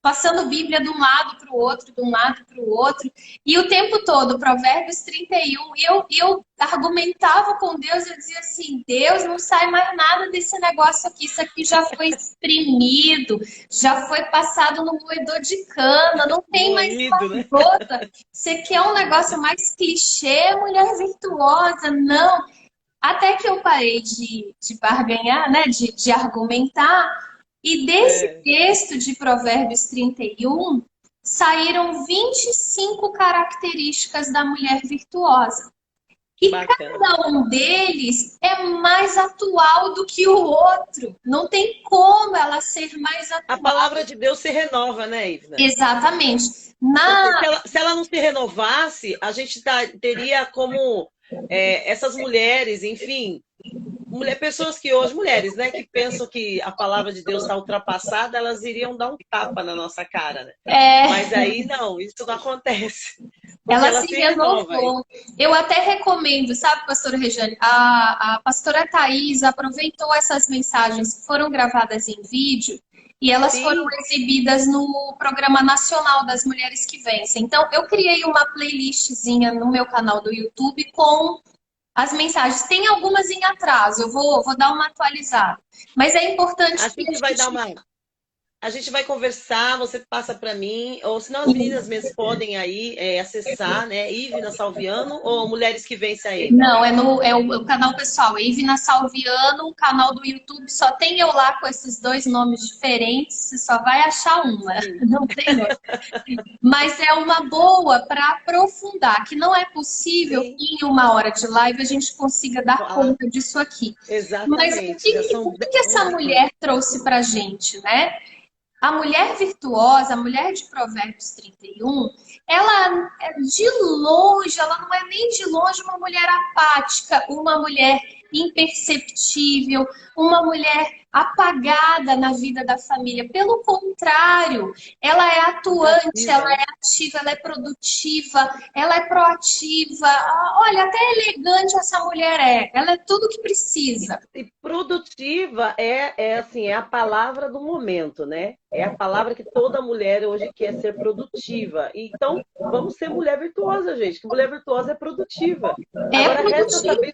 passando Bíblia de um lado para o outro, de um lado para o outro, e o tempo todo, Provérbios 31, e eu argumentava com Deus, eu dizia assim, Deus, não sai mais nada desse negócio aqui, isso aqui já foi exprimido, já foi passado no moedor de cana, não tem mais Moído, uma né? gota, você quer um negócio mais clichê, mulher virtuosa, não. Até que eu parei de barganhar, né, de argumentar, e desse É, texto de Provérbios 31, saíram 25 características da mulher virtuosa. E bacana. cada um deles é mais atual do que o outro. Não tem como ela ser mais A atual. palavra de Deus se renova, né, Ivna? Exatamente. Porque Na se ela não se renovasse, a gente teria como essas mulheres, enfim, pessoas que hoje, mulheres, né, que pensam que a palavra de Deus está ultrapassada, elas iriam dar um tapa na nossa cara, né? Mas é, aí não, isso não acontece, porque Ela ela se se renova. renovou. Eu até recomendo, sabe, pastora Regiane? A pastora Thais aproveitou essas mensagens que foram gravadas em vídeo e elas foram Sim, exibidas no Programa Nacional das Mulheres que Vencem. Então, eu criei uma playlistzinha no meu canal do YouTube com as mensagens. Tem algumas em atraso, eu vou dar uma atualizada. Mas é a importante que gente vai dar uma A gente vai conversar, você passa para mim, ou senão as meninas mesmo podem aí acessar, né? Ivna Salviano ou Mulheres que Vencem a M. Não, é o canal pessoal, Ivna Salviano, o canal do YouTube só tem eu lá com esses dois nomes diferentes, você só vai achar uma, Sim, não tem outra. Mas é uma boa para aprofundar, que não é possível sim. que em uma hora de live a gente consiga dar Ah, conta disso aqui. Mas o exatamente, já que, são o que essa 11 mulher trouxe para a gente, né? A mulher virtuosa, a mulher de Provérbios 31, ela é de longe, ela não é nem de longe uma mulher apática, uma mulher imperceptível, uma mulher apagada na vida da família. Pelo contrário, ela é atuante, ela é ativa, ela é produtiva, ela é proativa. Olha, até elegante essa mulher é. Ela é tudo que precisa. E produtiva assim, é a palavra do momento, né? É a palavra que toda mulher hoje quer ser produtiva. Então, vamos ser mulher virtuosa, gente. Que mulher virtuosa é produtiva. Agora, resta saber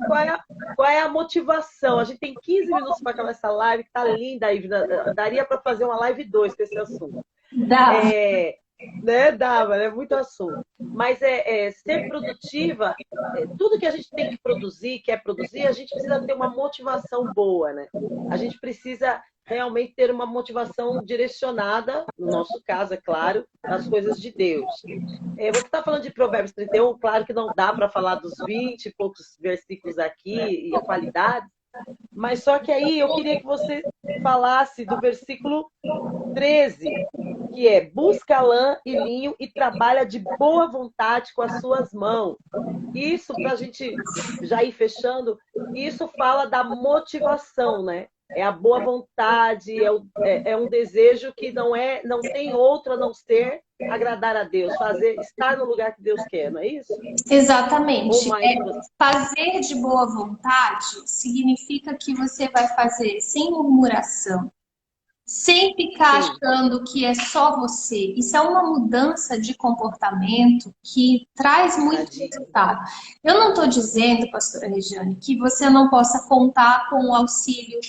qual é a motivação. A gente tem 15 minutos para acabar essa live, que tá linda aí. Daria para fazer uma live 2 com esse assunto. Dá. Né? Dava, é muito assunto. Mas ser produtiva, tudo que a gente tem que produzir, quer produzir, a gente precisa ter uma motivação boa, né? A gente precisa realmente ter uma motivação direcionada, no nosso caso, é claro, nas coisas de Deus. Você está falando de Provérbios 31, claro que não dá para falar dos 20 e poucos versículos aqui e a qualidade, mas só que aí eu queria que você falasse do versículo 13, que é: busca lã e linho e trabalha de boa vontade com as suas mãos. Isso, para a gente já ir fechando, isso fala da motivação, né? É a boa vontade, é um desejo que não tem outro a não ser agradar a Deus, estar no lugar que Deus quer, não é isso? Exatamente. Fazer de boa vontade significa que você vai fazer sem murmuração, sem ficar achando que é só você. Isso é uma mudança de comportamento que traz muito resultado. Eu não estou dizendo, pastora Regiane, que você não possa contar com o auxílio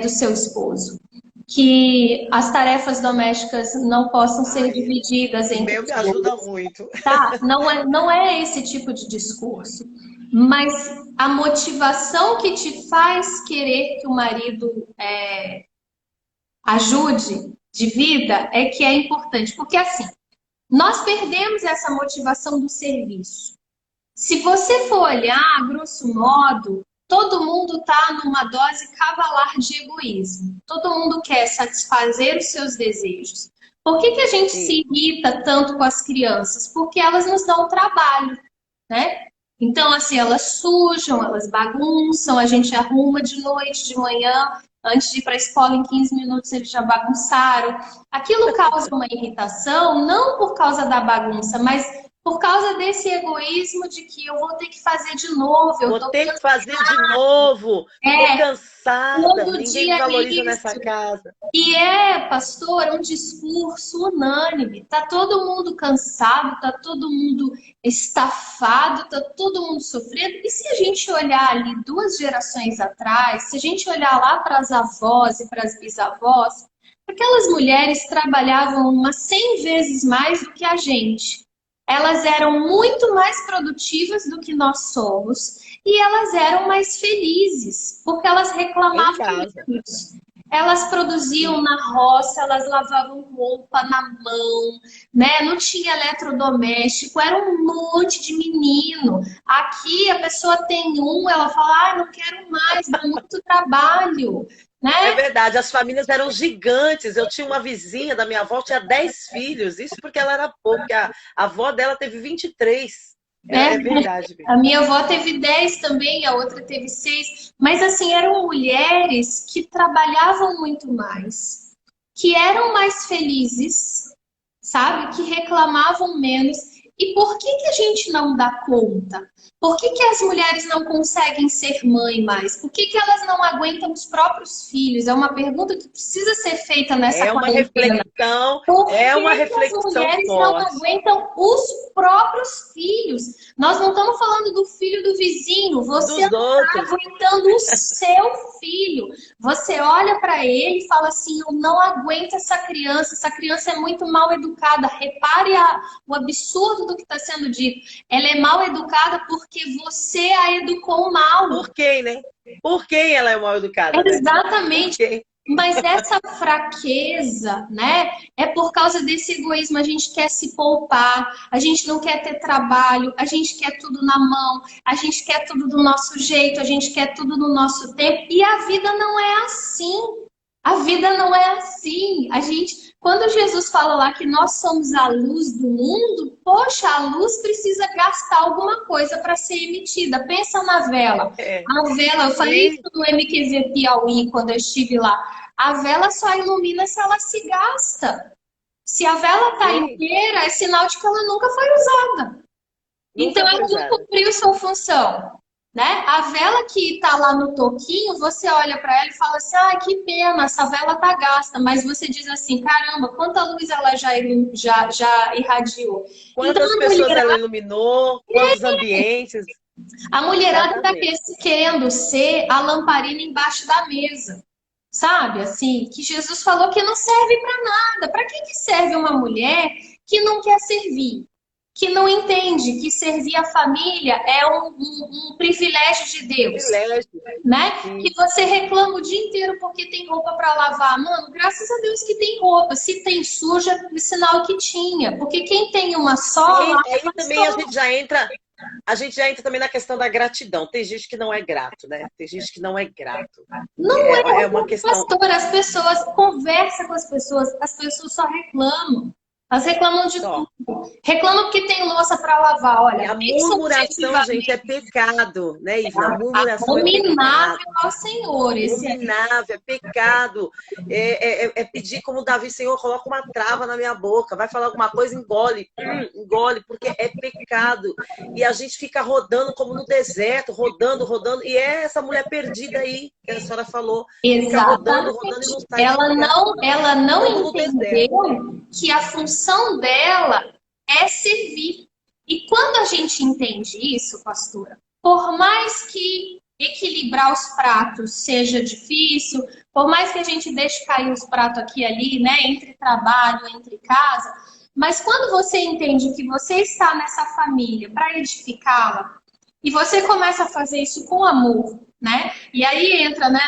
do seu esposo, que as tarefas domésticas não possam ser divididas entre os dois. Me ajuda muito. Tá? Não é esse tipo de discurso. Mas a motivação que te faz querer que o marido ajude de vida é que é importante. Porque assim, nós perdemos essa motivação do serviço. Se você for olhar, grosso modo, todo mundo está numa dose cavalar de egoísmo. Todo mundo quer satisfazer os seus desejos. Por que a gente se irrita tanto com as crianças? Porque elas nos dão trabalho, né? Então, assim, elas sujam, elas bagunçam, a gente arruma de noite, de manhã, antes de ir para a escola, em 15 minutos eles já bagunçaram. Aquilo causa uma irritação, não por causa da bagunça, mas por causa desse egoísmo de que eu vou ter que fazer de novo. Vou ter que fazer de novo. Estou cansada. Ninguém me valoriza nessa casa. E pastor, um discurso unânime. Tá todo mundo cansado, tá todo mundo estafado, tá todo mundo sofrendo. E se a gente olhar ali 2 gerações atrás, se a gente olhar lá para as avós e para as bisavós, aquelas mulheres trabalhavam umas 100 vezes mais do que a gente. Elas eram muito mais produtivas do que nós somos e elas eram mais felizes, porque elas reclamavam disso. Elas produziam na roça, elas lavavam roupa na mão, né? Não tinha eletrodoméstico, era um monte de menino. Aqui a pessoa tem ela fala, não quero mais, dá muito trabalho. Né? É verdade, as famílias eram gigantes. Eu tinha uma vizinha da minha avó, tinha 10 filhos. Isso porque ela era pouca. A avó dela teve 23. É verdade. A minha avó teve 10 também, a outra teve 6. Mas assim, eram mulheres que trabalhavam muito mais, que eram mais felizes, sabe? Que reclamavam menos. E por que a gente não dá conta? Por que as mulheres não conseguem ser mãe mais? Por que elas não aguentam os próprios filhos? É uma pergunta que precisa ser feita nessa quarentena. É uma reflexão. As mulheres não aguentam os próprios filhos. Nós não estamos falando do filho do vizinho. Você não está aguentando o seu filho. Você olha para ele e fala assim, eu não aguento essa criança é muito mal educada. Repare o absurdo do que está sendo dito. Ela é mal educada porque você a educou mal. Por quem, né? Por quem ela é mal educada? Exatamente. Né? Mas essa fraqueza, né? É por causa desse egoísmo. A gente quer se poupar, a gente não quer ter trabalho, a gente quer tudo na mão, a gente quer tudo do nosso jeito, a gente quer tudo no nosso tempo. E a vida não é assim. A vida não é assim. A gente, quando Jesus fala lá que nós somos a luz do mundo, poxa, a luz precisa gastar alguma coisa para ser emitida. Pensa na vela. É. A vela, eu falei isso Sim, no MQZ Piauí quando eu estive lá. A vela só ilumina se ela se gasta. Se a vela está sim, inteira, é sinal de que ela nunca foi usada. Então nunca foi ela não usada. cumpriu sua função, né? A vela que está lá no toquinho, você olha para ela e fala assim: ah, que pena, essa vela tá gasta. Mas você diz assim: caramba, quanta luz ela já irradiou. Então Quantas pessoas ela iluminou, quantos ambientes. a mulherada está Exatamente. querendo ser a lamparina embaixo da mesa. Sabe, assim, que Jesus falou que não serve para nada. Para que serve uma mulher que não quer servir? Que não entende que servir a família é um privilégio de Deus, Privilégio. né? Que Sim. você reclama o dia inteiro porque tem roupa para lavar. Mano, graças a Deus que tem roupa. Se tem suja, é sinal que tinha. Porque quem tem uma só, Sim, lava aí também só. a gente já entra também na questão da gratidão. Tem gente que não é grato, né? Tem gente que não é grato. Não é, É uma questão. pastor, as pessoas conversam com as pessoas só reclamam. Elas reclamam de Ó, tudo. Reclamam porque tem louça para lavar. e Olha, a bem murmuração, gente, é subjetivamente, pecado, né, Ivna? Murmuração é pecado. abominável ao Senhor. Esse aí. Abominável, é pecado. É pedir como Davi, Senhor, coloca uma trava na minha boca, vai falar alguma coisa, engole, engole, porque é pecado. E a gente fica rodando como no deserto, rodando, rodando. E é essa mulher perdida aí, que a senhora falou, fica rodando, rodando e Exatamente. não sai do lugar, Ela não como no deserto. entendeu que a função dela é servir. E quando a gente entende isso, pastora, por mais que equilibrar os pratos seja difícil, por mais que a gente deixe cair os pratos aqui e ali, né, entre trabalho, entre casa, mas quando você entende que você está nessa família para edificá-la, e você começa a fazer isso com amor, né? E aí entra, né,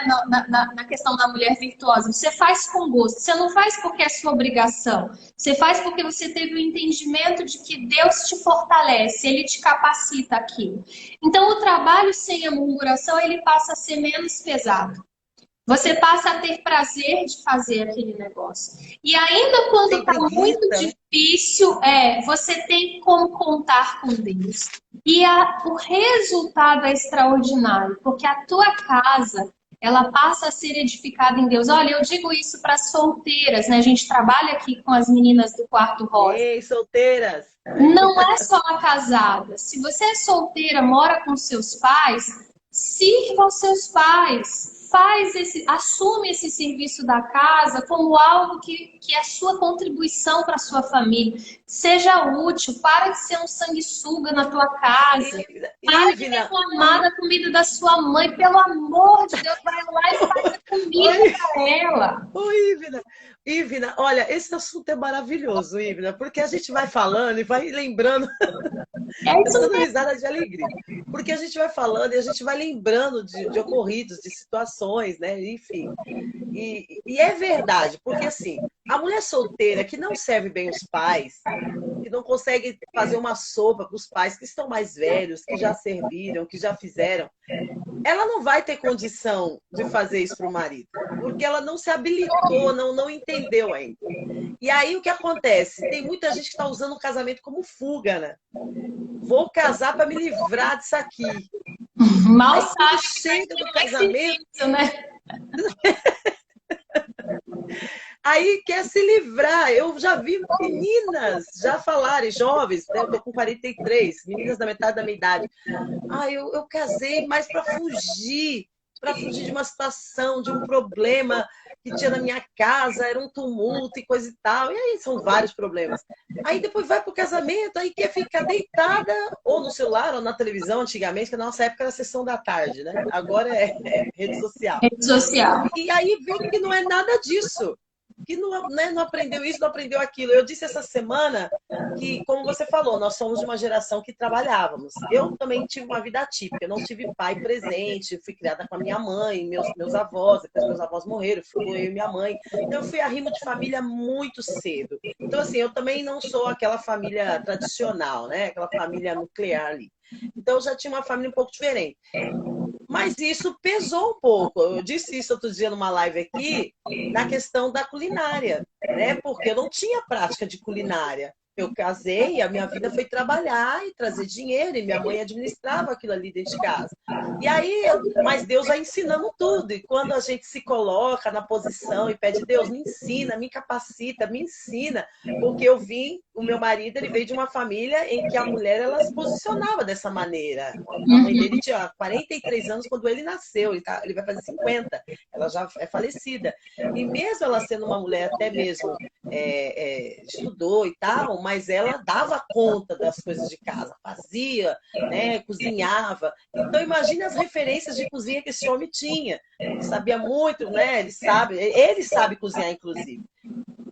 na questão da mulher virtuosa. Você faz com gosto. Você não faz porque é sua obrigação. Você faz porque você teve o entendimento de que Deus te fortalece, Ele te capacita aquilo. Então, o trabalho sem a murmuração, ele passa a ser menos pesado. Você passa a ter prazer de fazer aquele negócio. E ainda quando Sem está muito preguiça, né? difícil, você tem como contar com Deus. E o resultado é extraordinário, porque a tua casa, ela passa a ser edificada em Deus. Olha, eu digo isso para solteiras, né? A gente trabalha aqui com as meninas do Quarto Rosa. Ei, solteiras. Não é só a casada. Se você é solteira, mora com seus pais, sirva aos seus pais. Assume esse serviço da casa como algo que é a sua contribuição para a sua família. Seja útil, para de ser um sanguessuga na tua casa. Para de Ivna, reclamar da comida da sua mãe. Pelo amor de Deus, vai lá e faz a comida oi, para ela. oi, Ivna. Ivna, olha, esse assunto é maravilhoso, Ivna, porque a gente vai falando e vai lembrando. É Eu isso tô dando mesmo. risada de alegria. Porque a gente vai falando e a gente vai lembrando de ocorridos, de situações, né? Enfim. E é verdade, porque assim, a mulher solteira que não serve bem os pais, que não consegue fazer uma sopa para os pais que estão mais velhos, que já serviram, que já fizeram, ela não vai ter condição de fazer isso para o marido, porque ela não se habilitou, não entendeu ainda. E aí o que acontece? Tem muita gente que está usando o casamento como fuga, né? Vou casar para me livrar disso aqui. Mal Aí quando sabe que vai chega ser no mais casamento, difícil, né? aí quer se livrar. Eu já vi meninas já falarem, jovens, né? Eu tô com 43, meninas da metade da minha idade. Ah, eu casei mais para fugir de uma situação, de um problema que tinha na minha casa, era um tumulto e coisa e tal. E aí são vários problemas. Aí depois vai pro casamento, aí quer ficar deitada ou no celular ou na televisão, antigamente, que na nossa época era sessão da tarde, né? Agora é rede social. Rede social. E aí vê que não é nada disso. Que não, né, não aprendeu isso, não aprendeu aquilo. Eu disse essa semana que, como você falou, nós somos de uma geração que trabalhávamos. Eu também tive uma vida atípica, eu não tive pai presente, fui criada com a minha mãe, meus avós, depois meus avós morreram, fui eu e minha mãe. Então eu fui arrimo de família muito cedo. Então, assim, eu também não sou aquela família tradicional, né? Aquela família nuclear ali. Então eu já tinha uma família um pouco diferente. Mas isso pesou um pouco. Eu disse isso outro dia numa live aqui, na questão da culinária, né? Porque eu não tinha prática de culinária. Eu casei e a minha vida foi trabalhar e trazer dinheiro, e minha mãe administrava aquilo ali dentro de casa. E aí, mas Deus vai ensinando tudo. E quando a gente se coloca na posição e pede, Deus, me ensina, me capacita, me ensina. Porque eu vim, o meu marido, ele veio de uma família em que a mulher, ela se posicionava dessa maneira. A mãe dele tinha 43 anos quando ele nasceu, ele vai fazer 50, ela já é falecida. E mesmo ela sendo uma mulher até mesmo estudou e tal, mas ela dava conta das coisas de casa, fazia, né, cozinhava. Então imagine as referências de cozinha que esse homem tinha. Ele sabia muito, né? Ele sabe cozinhar, inclusive.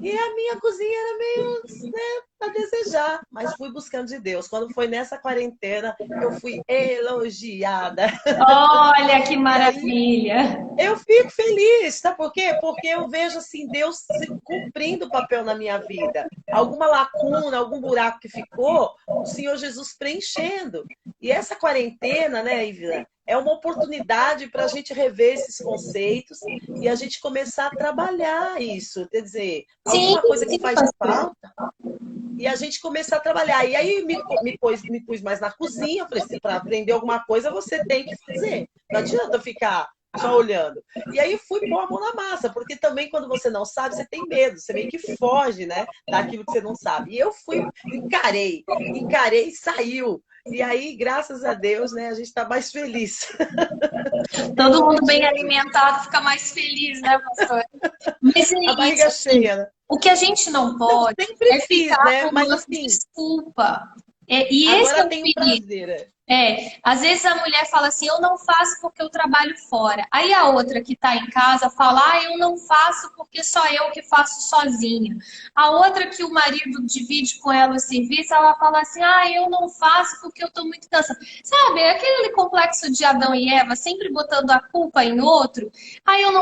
E a minha cozinha era meio, né, a desejar, mas fui buscando de Deus. Quando foi nessa quarentena, eu fui elogiada. Olha que E aí maravilha! eu fico feliz, sabe por quê? Porque eu vejo assim Deus cumprindo o papel na minha vida. Alguma lacuna, algum buraco que ficou, o Senhor Jesus preenchendo. E essa quarentena, né, Ivna, é uma oportunidade para a gente rever esses conceitos e a gente começar a trabalhar isso. Quer dizer, Sim, alguma coisa que sim, faz pastor. falta e a gente começar a trabalhar. E aí me pus mais na cozinha, falei assim, para aprender alguma coisa você tem que fazer. Não adianta ficar só olhando. E aí fui pôr a mão na massa, porque também quando você não sabe, você tem medo, você meio que foge, né, daquilo que você não sabe. E eu fui, encarei e saiu. E aí, graças a Deus, né, a gente está mais feliz. Em Todo nome mundo de bem Jesus. alimentado fica mais feliz, né, pastor? Mas é A isso, barriga assim, cheia, né? o que a gente não Não, pode sempre é quis, ficar né? Mas arrumando assim, desculpa. E esse é agora o tem um perigo. prazer. Às vezes a mulher fala assim, eu não faço porque eu trabalho fora. Aí a outra que está em casa fala, eu não faço porque só eu que faço sozinha. A outra que o marido divide com ela o serviço, ela fala assim, eu não faço porque eu estou muito cansada. Sabe, aquele complexo de Adão e Eva, sempre botando a culpa em outro. Eu não